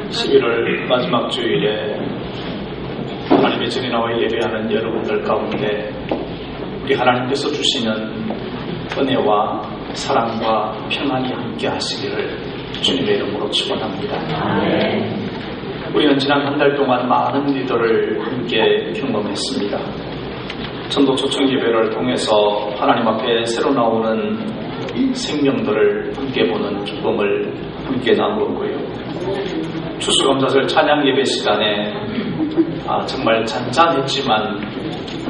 11월 마지막 주일에 하나님의 전에 나와 예배하는 여러분들 가운데 우리 하나님께서 주시는 은혜와 사랑과 평안이 함께 하시기를 주님의 이름으로 축원합니다. 우리는 지난 한 달 동안 많은 일들을 함께 경험했습니다. 전도 초청 예배를 통해서 하나님 앞에 새로 나오는 생명들을 함께 보는 기쁨을 함께 나누었고요. 추수감사절 찬양 예배 시간에 정말 잔잔했지만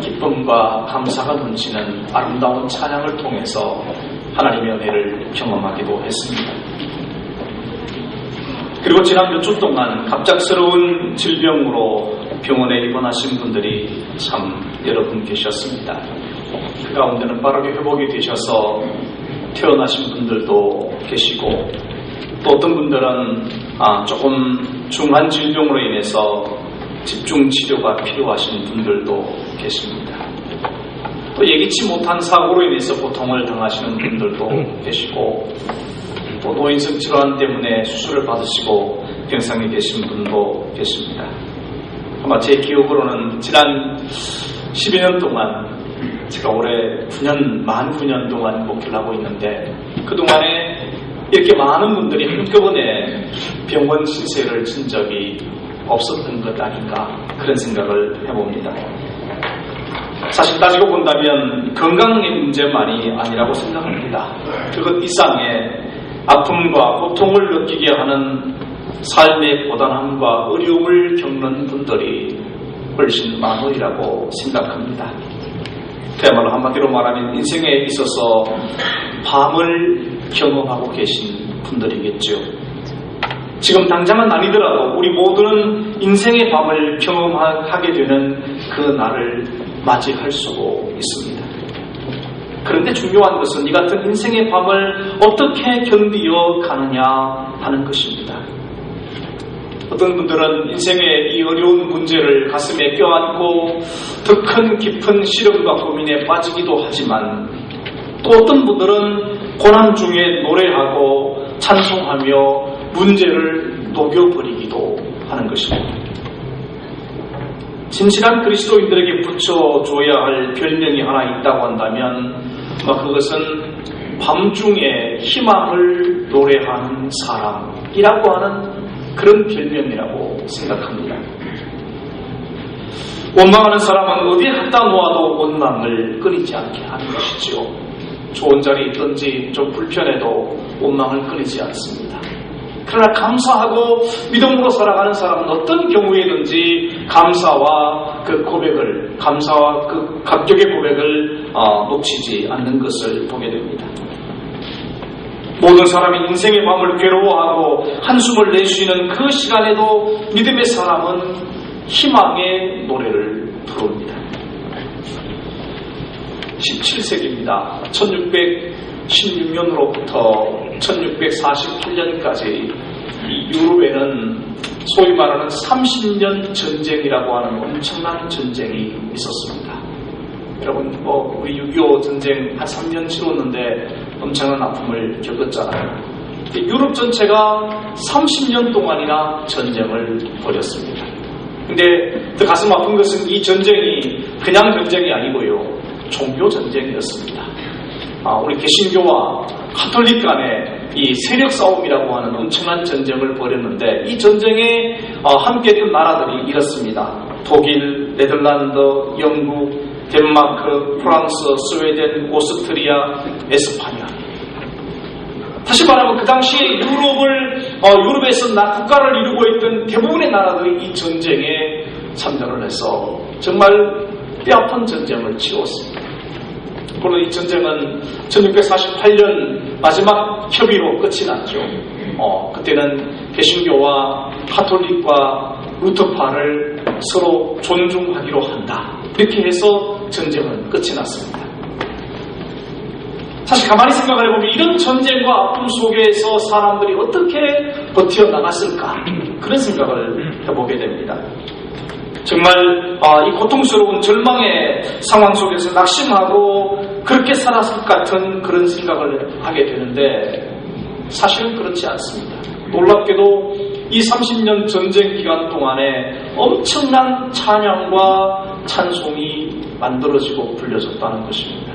기쁨과 감사가 넘치는 아름다운 찬양을 통해서 하나님의 은혜를 경험하기도 했습니다. 그리고 지난 몇 주 동안 갑작스러운 질병으로 병원에 입원하신 분들이 참 여러 분 계셨습니다. 그 가운데는 빠르게 회복이 되셔서 퇴원하신 분들도 계시고, 또 어떤 분들은 조금 중한 질병으로 인해서 집중 치료가 필요하신 분들도 계십니다. 또 예기치 못한 사고로 인해서 고통을 당하시는 분들도 계시고, 또 노인성 질환 때문에 수술을 받으시고 병상에 계신 분도 계십니다. 아마 제 기억으로는 지난 12년 동안 제가 올해 만 9년 동안 목회를 하고 있는데, 그동안에 이렇게 많은 분들이 한꺼번에 병원 신세를 진 적이 없었던 것 아닌가, 그런 생각을 해봅니다. 사실 따지고 본다면 건강의 문제만이 아니라고 생각합니다. 그것 이상의 아픔과 고통을 느끼게 하는 삶의 고단함과 어려움을 겪는 분들이 훨씬 많으리라고 생각합니다. 그야말로 한마디로 말하면 인생에 있어서 밤을 경험하고 계신 분들이겠죠. 지금 당장은 아니더라도 우리 모두는 인생의 밤을 경험하게 되는 그 날을 맞이할 수도 있습니다. 그런데 중요한 것은 이 같은 인생의 밤을 어떻게 견디어 가느냐 하는 것입니다. 어떤 분들은 인생의 이 어려운 문제를 가슴에 껴안고 더 큰 깊은 시련과 고민에 빠지기도 하지만, 또 어떤 분들은 고난 중에 노래하고 찬송하며 문제를 녹여버리기도 하는 것입니다. 진실한 그리스도인들에게 붙여줘야 할 별명이 하나 있다고 한다면 그것은 밤중에 희망을 노래하는 사람이라고 하는 그런 별명이라고 생각합니다. 원망하는 사람은 어디에 갖다 놓아도 원망을 끊이지 않게 하는 것이지요. 좋은 자리에 있든지 좀 불편해도 원망을 끊이지 않습니다. 그러나 감사하고 믿음으로 살아가는 사람은 어떤 경우에든지 감사와 그 감격의 고백을 놓치지 않는 것을 보게 됩니다. 모든 사람이 인생의 밤을 괴로워하고 한숨을 낼 수 있는 그 시간에도 믿음의 사람은 희망의 노래를 부릅니다. 17세기입니다. 1616년으로부터 1648년까지 이 유럽에는 소위 말하는 30년 전쟁이라고 하는 엄청난 전쟁이 있었습니다. 여러분, 우리 6.25 전쟁 한 3년 치렀는데 엄청난 아픔을 겪었잖아요. 유럽 전체가 30년 동안이나 전쟁을 벌였습니다. 근데 더 가슴 아픈 것은 이 전쟁이 그냥 전쟁이 아니고요, 종교 전쟁이었습니다. 우리 개신교와 가톨릭 간의 이 세력 싸움이라고 하는 엄청난 전쟁을 벌였는데, 이 전쟁에 함께했던 나라들이 이렇습니다. 독일, 네덜란드, 영국, 덴마크, 프랑스, 스웨덴, 오스트리아, 에스파냐. 다시 말하면 그 당시에 유럽에서 국가를 이루고 있던 대부분의 나라들이 이 전쟁에 참전을 해서 정말 뼈아픈 전쟁을 치렀습니다. 물론 이 전쟁은 1648년 마지막 협의로 끝이 났죠. 그때는 개신교와 가톨릭과 루터파를 서로 존중하기로 한다, 이렇게 해서 전쟁은 끝이 났습니다. 사실 가만히 생각을 해보면 이런 전쟁과 아픔 속에서 사람들이 어떻게 버텨나갔을까, 그런 생각을 해보게 됩니다. 정말 이 고통스러운 절망의 상황 속에서 낙심하고 그렇게 살았을 것 같은 그런 생각을 하게 되는데, 사실은 그렇지 않습니다. 놀랍게도 이 30년 전쟁 기간 동안에 엄청난 찬양과 찬송이 만들어지고 불려졌다는 것입니다.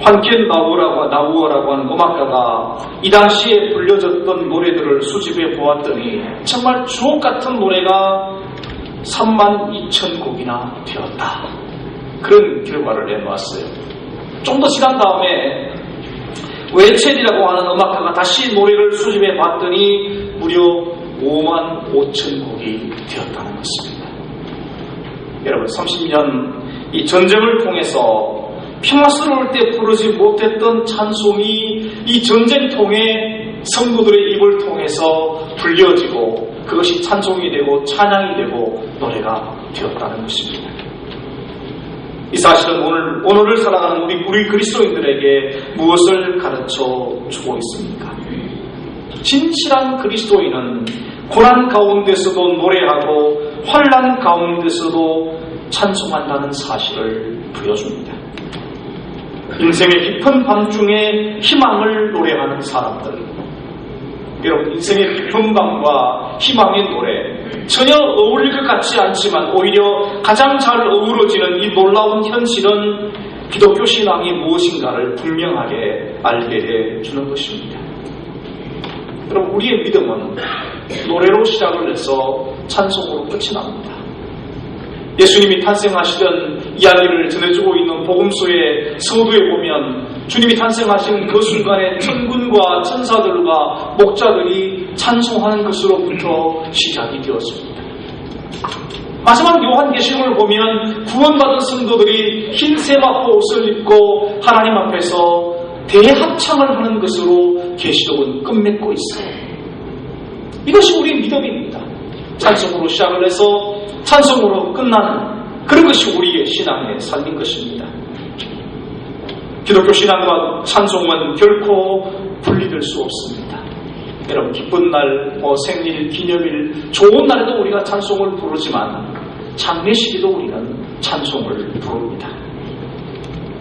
환켄 나우어라고 하는 음악가가 이 당시에 불려졌던 노래들을 수집해 보았더니 정말 주옥같은 노래가 32,000곡이나 되었다. 그런 결과를 내놓았어요. 좀 더 지난 다음에 웨첼이라고 하는 음악가가 다시 노래를 수집해 봤더니 무려 55,000곡이 되었다는 것입니다. 여러분, 30년 이 전쟁을 통해서 평화스러울 때 부르지 못했던 찬송이 이 전쟁통에 성도들의 입을 통해서 불려지고 그것이 찬송이 되고 찬양이 되고 노래가 되었다는 것입니다. 이 사실은 오늘을 살아가는 우리 그리스도인들에게 무엇을 가르쳐 주고 있습니까? 진실한 그리스도인은 고난 가운데서도 노래하고 환난 가운데서도 찬송한다는 사실을 보여줍니다. 인생의 깊은 밤중에 희망을 노래하는 사람들, 여러분, 인생의 깊은 밤과 희망의 노래 전혀 어울릴 것 같지 않지만 오히려 가장 잘 어우러지는 이 놀라운 현실은 기독교 신앙이 무엇인가를 분명하게 알게 해주는 것입니다. 여러분, 우리의 믿음은 노래로 시작을 해서 찬송으로 끝이 납니다. 예수님이 탄생하시던 이야기를 전해주고 있는 복음서의 서두에 보면 주님이 탄생하신 그 순간에 천군과 천사들과 목자들이 찬송하는 것으로부터 시작이 되었습니다. 마지막 요한계시록을 보면 구원받은 성도들이 흰 세마포 옷을 입고 하나님 앞에서 대합창을 하는 것으로 계시록은 끝맺고 있어요. 이것이 우리의 믿음입니다. 찬송으로 시작을 해서 찬송으로 끝나는 그런 것이 우리의 신앙의 삶인 것입니다. 기독교 신앙과 찬송은 결코 분리될 수 없습니다. 여러분, 기쁜 날, 생일, 기념일, 좋은 날에도 우리가 찬송을 부르지만 장례식에도 우리는 찬송을 부릅니다.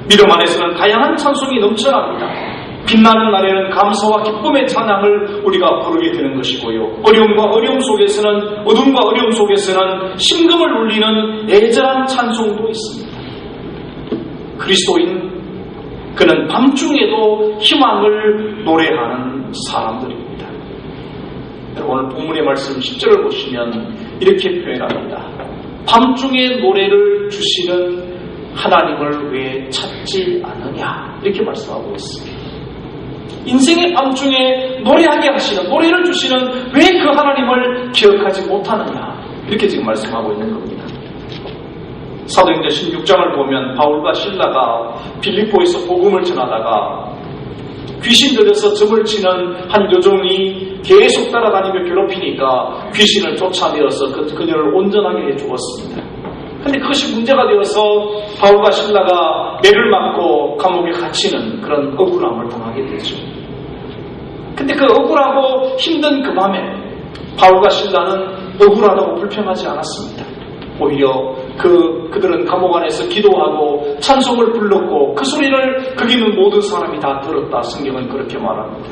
믿음 안에서는 다양한 찬송이 넘쳐납니다. 빛나는 날에는 감사와 기쁨의 찬양을 우리가 부르게 되는 것이고요. 어려움과 어려움 속에서는, 어둠과 어려움 속에서는 심금을 울리는 애절한 찬송도 있습니다. 그리스도인, 그는 밤중에도 희망을 노래하는 사람들입니다. 오늘 본문의 말씀 10절을 보시면 이렇게 표현합니다. 밤중에 노래를 주시는 하나님을 왜 찾지 않느냐, 이렇게 말씀하고 있습니다. 인생의 밤중에 노래하게 하시는, 노래를 주시는 왜 그 하나님을 기억하지 못하느냐, 이렇게 지금 말씀하고 있는 겁니다. 사도행전 16장을 보면 바울과 실라가 빌립보에서 복음을 전하다가 귀신 들려서 점을 치는 한 요종이 계속 따라다니며 괴롭히니까 귀신을 쫓아내어서 그녀를 온전하게 해주었습니다. 근데 그것이 문제가 되어서 바울과 실라가 매를 맞고 감옥에 갇히는 그런 억울함을 당하게 되죠. 근데 그 억울하고 힘든 그 밤에 바울과 실라는 억울하다고 불평하지 않았습니다. 오히려 그들은 감옥 안에서 기도하고 찬송을 불렀고 그 소리를 거기 있는 모든 사람이 다 들었다. 성경은 그렇게 말합니다.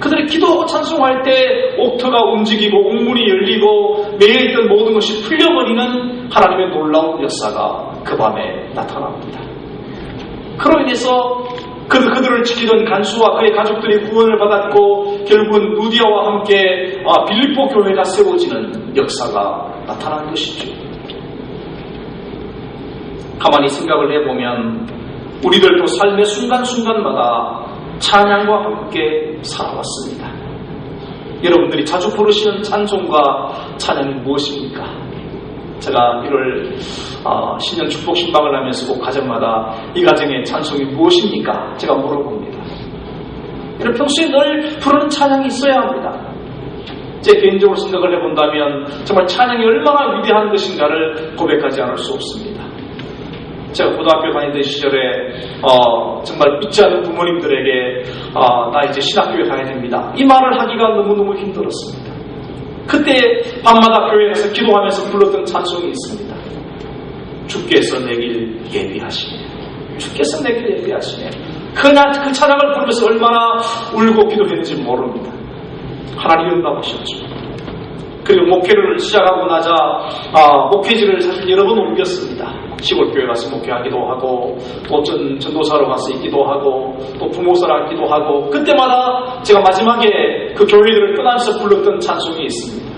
그들이 기도하고 찬송할 때 옥터가 움직이고 옥문이 열리고 매여있던 모든 것이 풀려버리는 하나님의 놀라운 역사가 그 밤에 나타납니다. 그로 인해서 그들을 지키던 간수와 그의 가족들이 구원을 받았고 결국은 루디아와 함께 빌립보 교회가 세워지는 역사가 나타난 것이죠. 가만히 생각을 해보면 우리들도 삶의 순간순간마다 찬양과 함께 살아왔습니다. 여러분들이 자주 부르시는 찬송과 찬양이 무엇입니까? 제가 1월 신년 축복 신방을 하면서 꼭 가정마다 이 가정의 찬송이 무엇입니까? 제가 물어봅니다. 여러분, 평소에 늘 부르는 찬양이 있어야 합니다. 제 개인적으로 생각을 해본다면 정말 찬양이 얼마나 위대한 것인가를 고백하지 않을 수 없습니다. 제가 고등학교 다니던 시절에 정말 믿지 않는 부모님들에게 나 이제 신학교에 가야 됩니다, 이 말을 하기가 너무너무 힘들었습니다. 그때 밤마다 교회에 가서 기도하면서 불렀던 찬송이 있습니다. 주께서 내길 예비하시네, 주께서 내길 예비하시네. 그 찬양을 부르면서 얼마나 울고 기도했는지 모릅니다. 하나님이 응답하셨죠. 그리고 목회를 시작하고 나자 목회지를 사실 여러 번 옮겼습니다. 시골교회 가서 목회하기도 하고 또 전도사로 가서 있기도 하고 또 부모사로 하기도 하고, 그때마다 제가 마지막에 그 교회들을 떠나면서 불렀던 찬송이 있습니다.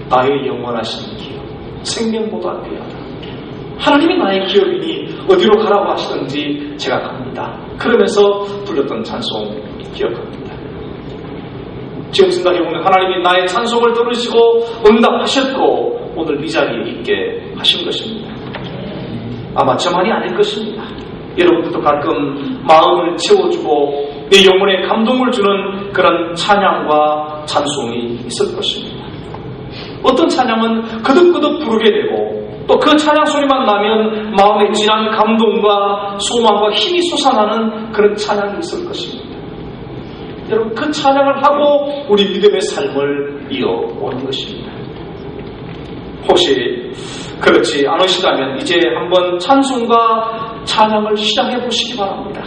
나의 영원하신 기업, 생명보다 귀하다. 하나님이 나의 기업이니 어디로 가라고 하시든지 제가 갑니다. 그러면서 불렀던 찬송 기억합니다. 지금 생각해보면 하나님이 나의 찬송을 들으시고 응답하셨고 오늘 이 자리에 있게 하신 것입니다. 아마 저만이 아닐 것입니다. 여러분들도 가끔 마음을 채워주고 내 영혼에 감동을 주는 그런 찬양과 찬송이 있을 것입니다. 어떤 찬양은 거듭거듭 부르게 되고 또 그 찬양 소리만 나면 마음에 진한 감동과 소망과 힘이 솟아나는 그런 찬양이 있을 것입니다. 여러분, 그 찬양을 하고 우리 믿음의 삶을 이어오는 것입니다. 혹시 그렇지 않으시다면 이제 한번 찬송과 찬양을 시작해 보시기 바랍니다.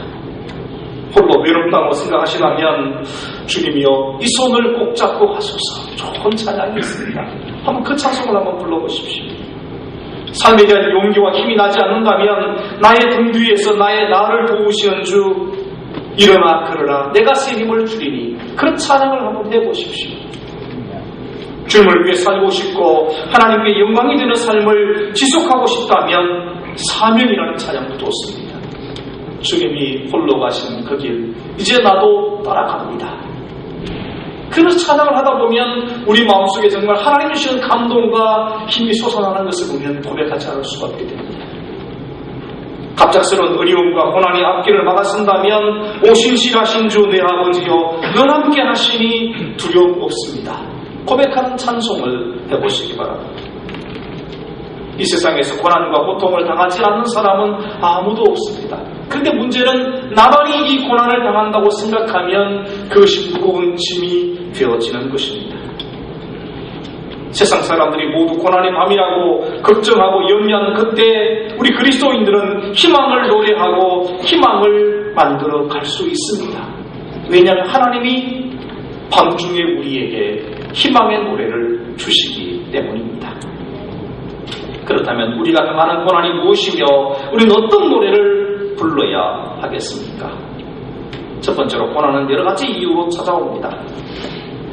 홀로 외롭다고 생각하시다면 주님이여 이 손을 꼭 잡고 하소서, 좋은 찬양이 있습니다. 한번 그 찬송을 한번 불러보십시오. 삶에 대한 용기와 힘이 나지 않는다면 나의 등 뒤에서 나를 도우시는 주 일어나 걸으라 내가 새 힘을 주리니, 그런 찬양을 한번 해보십시오. 주님을 위해 살고 싶고 하나님께 영광이 되는 삶을 지속하고 싶다면 사명이라는 찬양도 좋습니다. 주님이 홀로 가신 그 길 이제 나도 따라갑니다. 그런 찬양을 하다 보면 우리 마음속에 정말 하나님 주시는 감동과 힘이 솟아나는 것을 보면 고백하지 않을 수가 없게 됩니다. 갑작스러운 어려움과 고난이 앞길을 막아선다면 오신실하신 주 내 아버지여 늘 함께 하시니 두려움 없습니다. 고백하는 찬송을 해보시기 바랍니다. 이 세상에서 고난과 고통을 당하지 않는 사람은 아무도 없습니다. 그런데 문제는 나만이 이 고난을 당한다고 생각하면 그것이 무거운 짐이 되어지는 것입니다. 세상 사람들이 모두 고난의 밤이라고 걱정하고 염려하는 그때 우리 그리스도인들은 희망을 노래하고 희망을 만들어 갈 수 있습니다. 왜냐하면 하나님이 밤중에 우리에게 희망의 노래를 주시기 때문입니다. 그렇다면 우리가 당하는 고난이 무엇이며 우리는 어떤 노래를 불러야 하겠습니까? 첫 번째로 고난은 여러 가지 이유로 찾아옵니다.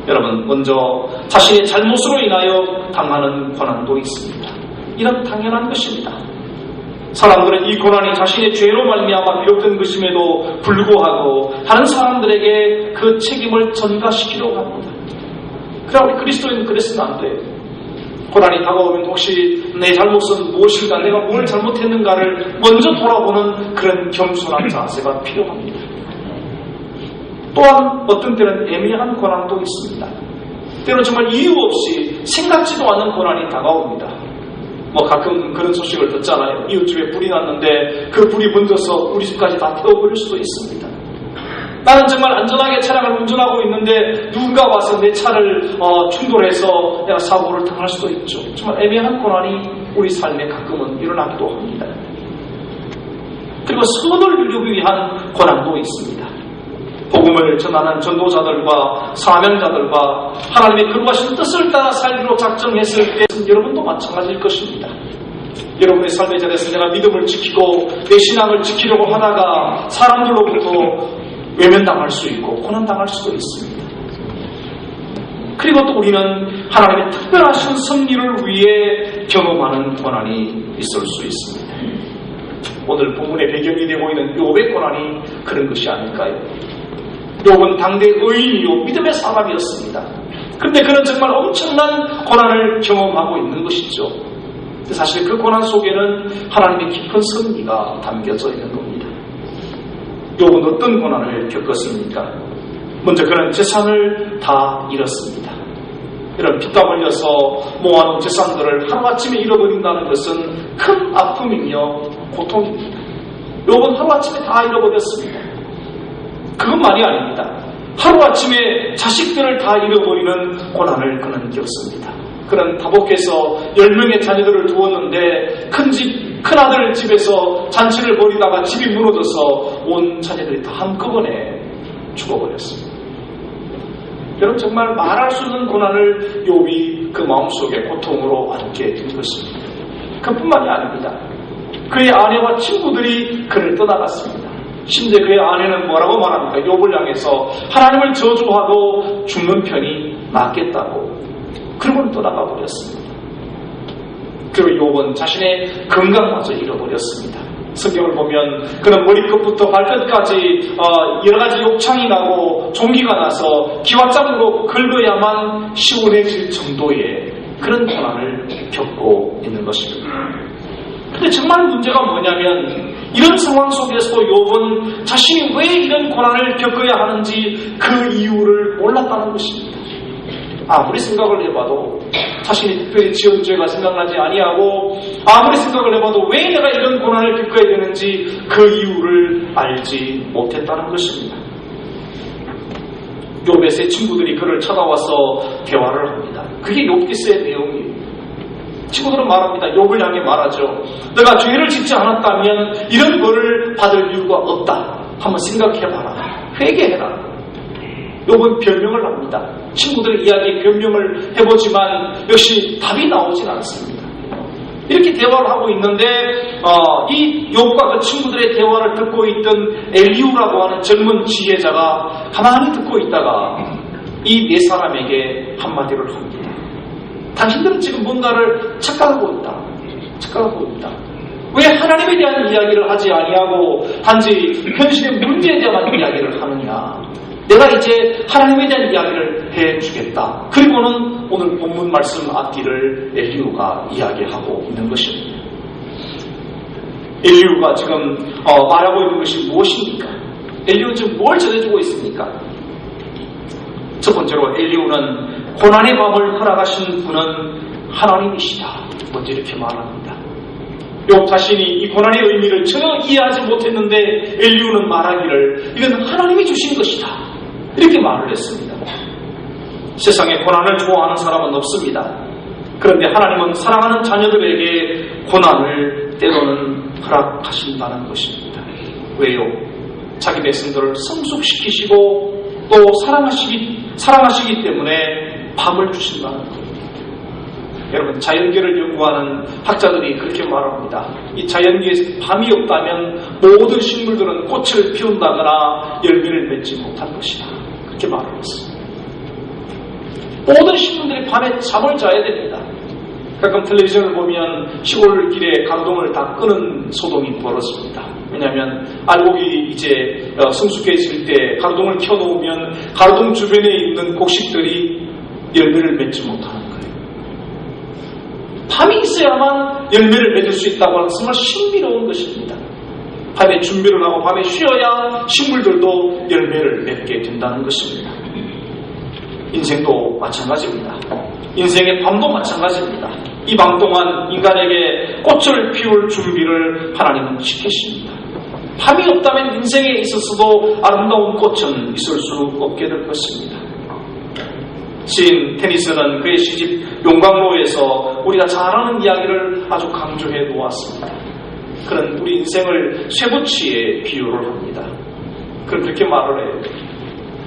여러분, 먼저 자신의 잘못으로 인하여 당하는 고난도 있습니다. 이런 당연한 것입니다. 사람들은 이 고난이 자신의 죄로 말미암아 비롯된 것임에도 불구하고 다른 사람들에게 그 책임을 전가시키려고 합니다. 그러나 우리 그리스도인은 그랬으면 안 돼요. 고난이 다가오면 혹시 내 잘못은 무엇인가, 내가 뭘 잘못했는가를 먼저 돌아보는 그런 겸손한 자세가 필요합니다. 또한 어떤 때는 애매한 고난도 있습니다. 때로 정말 이유 없이 생각지도 않은 고난이 다가옵니다. 가끔 그런 소식을 듣잖아요. 이웃집에 불이 났는데 그 불이 먼저서 우리 집까지 다 태워버릴 수도 있습니다. 나는 정말 안전하게 차량을 운전하고 있는데 누군가 와서 내 차를 충돌해서 내가 사고를 당할 수도 있죠. 정말 애매한 고난이 우리 삶에 가끔은 일어나기도 합니다. 그리고 선을 이루기 위한 고난도 있습니다. 복음을 전하는 전도자들과 사명자들과 하나님의 거룩하신 뜻을 따라 살기로 작정했을 때 여러분도 마찬가지일 것입니다. 여러분의 삶의 자리에서 내가 믿음을 지키고 내 신앙을 지키려고 하다가 사람들로부터 외면당할 수 있고 고난당할 수도 있습니다. 그리고 또 우리는 하나님의 특별하신 섭리를 위해 경험하는 고난이 있을 수 있습니다. 오늘 본문의 배경이 되고 있는 욥의 고난이 그런 것이 아닐까요? 욥은 당대 의인이요 믿음의 사람이었습니다. 그런데 그는 정말 엄청난 고난을 경험하고 있는 것이죠. 사실 그 고난 속에는 하나님의 깊은 섭리가 담겨져 있는 겁니다. 욥은 어떤 고난을 겪었습니까? 먼저 그는 재산을 다 잃었습니다. 이런 피땀 흘려서 모아놓은 재산들을 하루아침에 잃어버린다는 것은 큰 아픔이며 고통입니다. 욥은 하루아침에 다 잃어버렸습니다. 그것만이 아닙니다. 하루아침에 자식들을 다 잃어버리는 고난을 그는 겪습니다. 그는 다복해서 10명의 자녀들을 두었는데 큰아들 집에서 잔치를 벌이다가 집이 무너져서 온 자녀들이 다 한꺼번에 죽어버렸습니다. 여러분 정말 말할 수 없는 고난을 욥이 그 마음속에 고통으로 안게 된 것입니다. 그뿐만이 아닙니다. 그의 아내와 친구들이 그를 떠나갔습니다. 심지어 그의 아내는 뭐라고 말합니까? 욥을 향해서 하나님을 저주하고 죽는 편이 낫겠다고 그러고는 떠나가 버렸습니다. 그리고 욥은 자신의 건강마저 잃어버렸습니다. 성경을 보면 그는 머리끝부터 발끝까지 여러 가지 욕창이 나고 종기가 나서 기와장으로 긁어야만 시원해질 정도의 그런 고난을 겪고 있는 것입니다. 근데 정말 문제가 뭐냐면 이런 상황 속에서 욥은 자신이 왜 이런 고난을 겪어야 하는지 그 이유를 몰랐다는 것입니다. 아무리 생각을 해봐도 자신이 특별히 지은 죄가 생각나지 아니하고 아무리 생각을 해봐도 왜 내가 이런 고난을 겪어야 되는지 그 이유를 알지 못했다는 것입니다. 욥의 세 친구들이 그를 찾아와서 대화를 합니다. 그게 욥기서의 내용이에요. 친구들은 말합니다. 욥을 향해 말하죠. 너가 죄를 짓지 않았다면 이런 벌을 받을 이유가 없다. 한번 생각해봐라. 회개해라. 욥은 변명을 합니다. 친구들의 이야기에 변명을 해보지만 역시 답이 나오진 않습니다. 이렇게 대화를 하고 있는데 이 욥과 그 친구들의 대화를 듣고 있던 엘리후라고 하는 젊은 지혜자가 가만히 듣고 있다가 이 네 사람에게 한마디를 합니다. 당신들은 지금 뭔가를 착각하고 있다. 왜 하나님에 대한 이야기를 하지 아니하고 단지 현실의 문제에 대한 이야기를 하느냐. 내가 이제 하나님에 대한 이야기를 해주겠다. 그리고는 오늘 본문 말씀 앞뒤를 엘리후가 이야기하고 있는 것입니다. 엘리후가 지금 말하고 있는 것이 무엇입니까? 엘리후는 지금 뭘 전해주고 있습니까? 첫 번째로 엘리후는 고난의 밤을 허락하신 분은 하나님이시다. 먼저 이렇게 말합니다. 욥 자신이 이 고난의 의미를 전혀 이해하지 못했는데 엘리후는 말하기를 이건 하나님이 주신 것이다. 이렇게 말을 했습니다. 세상에 고난을 좋아하는 사람은 없습니다. 그런데 하나님은 사랑하는 자녀들에게 고난을 때로는 허락하신다는 것입니다. 왜요? 자기 백성들을 성숙시키시고 또 사랑하시기 때문에 밤을 주신다는 겁니다. 여러분 자연계를 연구하는 학자들이 그렇게 말합니다. 이 자연계에서 밤이 없다면 모든 식물들은 꽃을 피운다거나 열매를 맺지 못할 것이다. 그렇게 말을 했습니다. 모든 식물들이 밤에 잠을 자야 됩니다. 가끔 텔레비전을 보면 시골길에 가로등을 다 끄는 소동이 벌어집니다. 왜냐하면 알곡이 이제 성숙해질 때 가로등을 켜놓으면 가로등 주변에 있는 곡식들이 열매를 맺지 못하는 거예요. 밤이 있어야만 열매를 맺을 수 있다고 하는 정말 신비로운 것입니다. 밤에 준비를 하고 밤에 쉬어야 식물들도 열매를 맺게 된다는 것입니다. 인생도 마찬가지입니다. 인생의 밤도 마찬가지입니다. 이 밤 동안 인간에게 꽃을 피울 준비를 하나님은 시키십니다. 밤이 없다면 인생에 있어서도 아름다운 꽃은 있을 수 없게 될 것입니다. 시인 테니스는 그의 시집 용광로에서 우리가 잘 아는 이야기를 아주 강조해 놓았습니다. 그는 우리 인생을 쇠붙이에 비유를 합니다. 그는 그렇게 말을 해요.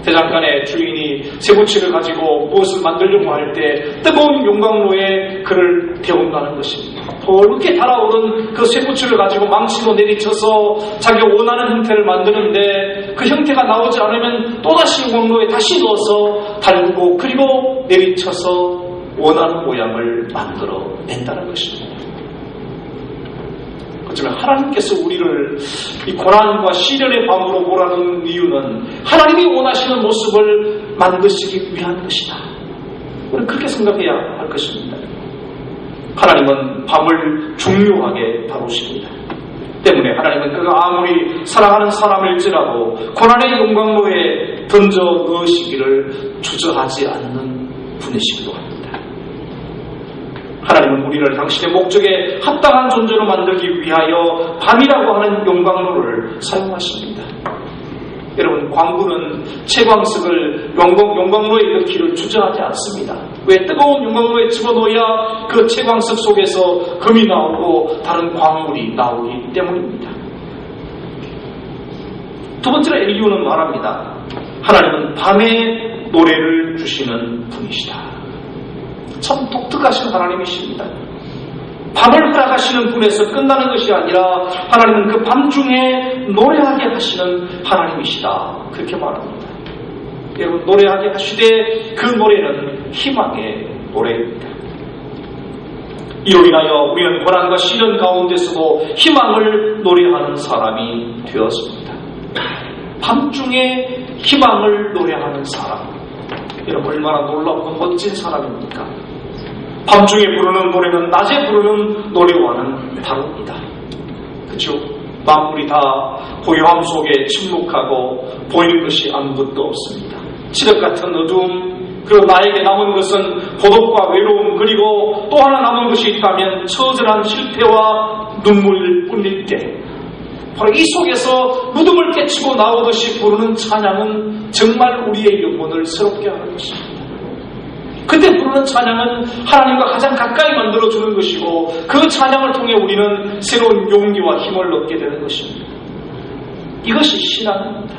대장간의 주인이 쇠붙이를 가지고 무엇을 만들려고 할 때 뜨거운 용광로에 그를 데운다는 것입니다. 붉게 달아오른 그 쇠붙이를 가지고 망치로 내리쳐서 자기가 원하는 형태를 만드는데 그 형태가 나오지 않으면 또다시 용광로에 다시 넣어서 달구고 그리고 내리쳐서 원하는 모양을 만들어 낸다는 것입니다. 어쩌면 하나님께서 우리를 이 고난과 시련의 밤으로 몰아넣는 이유는 하나님이 원하시는 모습을 만드시기 위한 것이다. 우리는 그렇게 생각해야 할 것입니다. 하나님은 밤을 중요하게 다루십니다. 때문에 하나님은 그가 아무리 사랑하는 사람일지라도 고난의 용광로에 던져 넣으시기를 주저하지 않는 분이시기도 합니다. 하나님은 우리를 당신의 목적에 합당한 존재로 만들기 위하여 밤이라고 하는 용광로를 사용하십니다. 여러분 광부는 채광석을 용광로에 넣기를 주저하지 않습니다. 왜? 뜨거운 용광로에 집어넣어야 그 채광석 속에서 금이 나오고 다른 광물이 나오기 때문입니다. 두 번째로 엘리후는 말합니다. 하나님은 밤에 노래를 주시는 분이시다. 참 독특하신 하나님이십니다. 밤을 허락하시는 분에서 끝나는 것이 아니라 하나님은 그 밤중에 노래하게 하시는 하나님이시다. 그렇게 말합니다. 여러분, 노래하게 하시되 그 노래는 희망의 노래입니다. 이로 인하여 우리는 고난과 시련 가운데서도 희망을 노래하는 사람이 되었습니다. 밤중에 희망을 노래하는 사람, 여러분 얼마나 놀랍고 멋진 사람입니까? 밤중에 부르는 노래는 낮에 부르는 노래와는 다릅니다. 그렇죠? 만물이 다 고요함 속에 침묵하고 보이는 것이 아무것도 없습니다. 칠흑 같은 어두움, 그리고 나에게 남은 것은 고독과 외로움, 그리고 또 하나 남은 것이 있다면 처절한 실패와 눈물일 뿐일 때, 바로 이 속에서 무덤을 깨치고 나오듯이 부르는 찬양은 정말 우리의 영혼을 새롭게 하는 것입니다. 그때 부르는 찬양은 하나님과 가장 가까이 만들어주는 것이고, 그 찬양을 통해 우리는 새로운 용기와 힘을 얻게 되는 것입니다. 이것이 신앙입니다.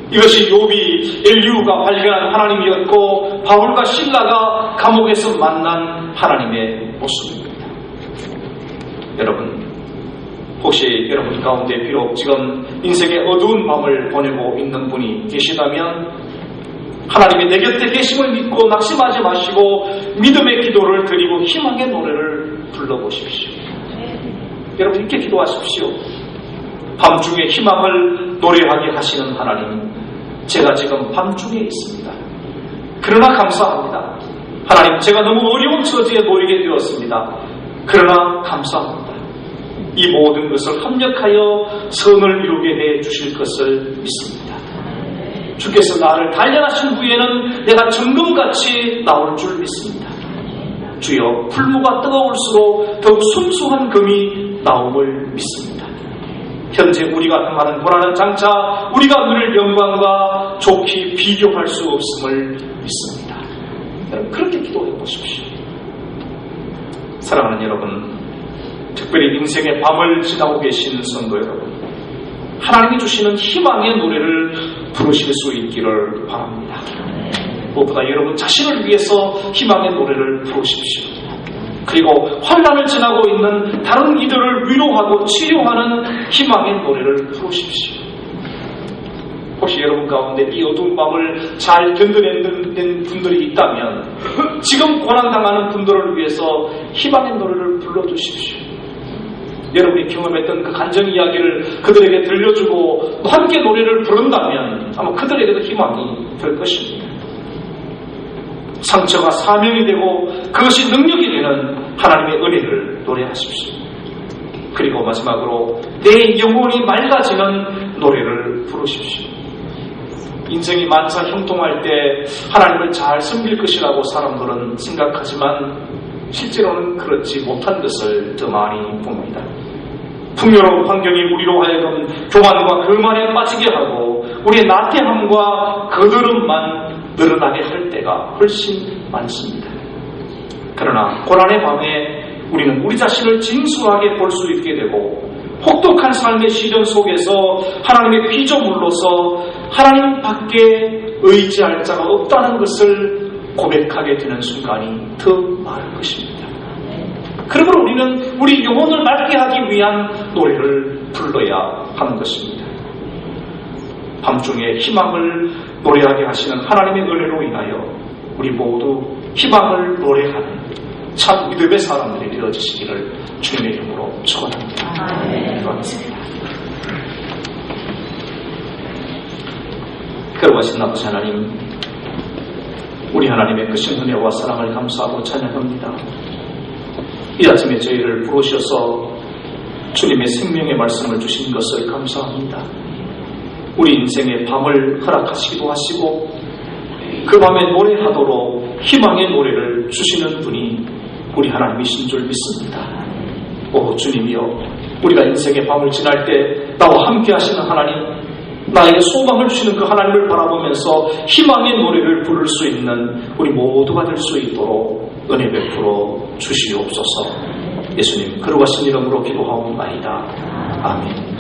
이것이 욥이 엘리후가 발견한 하나님이었고, 바울과 실라가 감옥에서 만난 하나님의 모습입니다. 여러분, 혹시 여러분 가운데 비록 지금 인생의 어두운 밤을 보내고 있는 분이 계시다면, 하나님이 내 곁에 계심을 믿고 낙심하지 마시고 믿음의 기도를 드리고 희망의 노래를 불러보십시오. 여러분, 이렇게 기도하십시오. 밤중에 희망을 노래하게 하시는 하나님, 제가 지금 밤중에 있습니다. 그러나 감사합니다. 하나님, 제가 너무 어려운 처지에 놓이게 되었습니다. 그러나 감사합니다. 이 모든 것을 합력하여 선을 이루게 해 주실 것을 믿습니다. 주께서 나를 단련하신 후에는 내가 정금같이 나올 줄 믿습니다. 주여, 풀무가 뜨거울수록 더욱 순수한 금이 나옴을 믿습니다. 현재 우리가 행하는 고난은 장차 우리가 누릴 영광과 좋게 비교할 수 없음을 믿습니다. 여러분, 그렇게 기도해 보십시오. 사랑하는 여러분, 특별히 인생의 밤을 지나고 계신 성도 여러분, 하나님이 주시는 희망의 노래를 부르실 수 있기를 바랍니다. 무엇보다 여러분 자신을 위해서 희망의 노래를 부르십시오. 그리고 환난을 지나고 있는 다른 이들을 위로하고 치료하는 희망의 노래를 부르십시오. 혹시 여러분 가운데 이 어두운 밤을 잘 견뎌내는 분들이 있다면, 지금 고난당하는 분들을 위해서 희망의 노래를 불러주십시오. 여러분이 경험했던 그 간증 이야기를 그들에게 들려주고 또 함께 노래를 부른다면 아마 그들에게도 희망이 될 것입니다. 상처가 사명이 되고 그것이 능력이 되는 하나님의 은혜를 노래하십시오. 그리고 마지막으로 내 영혼이 맑아지는 노래를 부르십시오. 인생이 만사 형통할 때 하나님을 잘 섬길 것이라고 사람들은 생각하지만 실제로는 그렇지 못한 것을 더 많이 봅니다. 풍요로운 환경이 우리로 하여금 교만과 교만에 빠지게 하고 우리의 나태함과 거드름만 늘어나게 할 때가 훨씬 많습니다. 그러나 고난의 밤에 우리는 우리 자신을 진솔하게 볼 수 있게 되고, 혹독한 삶의 시련 속에서 하나님의 피조물로서 하나님 밖에 의지할 자가 없다는 것을 고백하게 되는 순간이 더 많을 것입니다. 그러므로 우리는 우리 영혼을 맑게 하기 위한 노래를 불러야 하는 것입니다. 밤중에 희망을 노래하게 하시는 하나님의 은혜로 인하여 우리 모두 희망을 노래하는 참 믿음의 사람들이 되어지시기를 주님의 이름으로 축원합니다. 기도하겠습니다. 거룩하신 아버지 하나님, 우리 하나님의 크신 은혜와 사랑을 감사하고 찬양합니다. 이 아침에 저희를 부르셔서 주님의 생명의 말씀을 주신 것을 감사합니다. 우리 인생의 밤을 허락하시기도 하시고 그 밤에 노래하도록 희망의 노래를 주시는 분이 우리 하나님이신 줄 믿습니다. 오 주님이여, 우리가 인생의 밤을 지날 때 나와 함께 하시는 하나님, 나에게 소망을 주시는 그 하나님을 바라보면서 희망의 노래를 부를 수 있는 우리 모두가 될 수 있도록 은혜 베풀어 주시옵소서. 예수님 거룩하신 이름으로 기도하옵나이다. 아멘.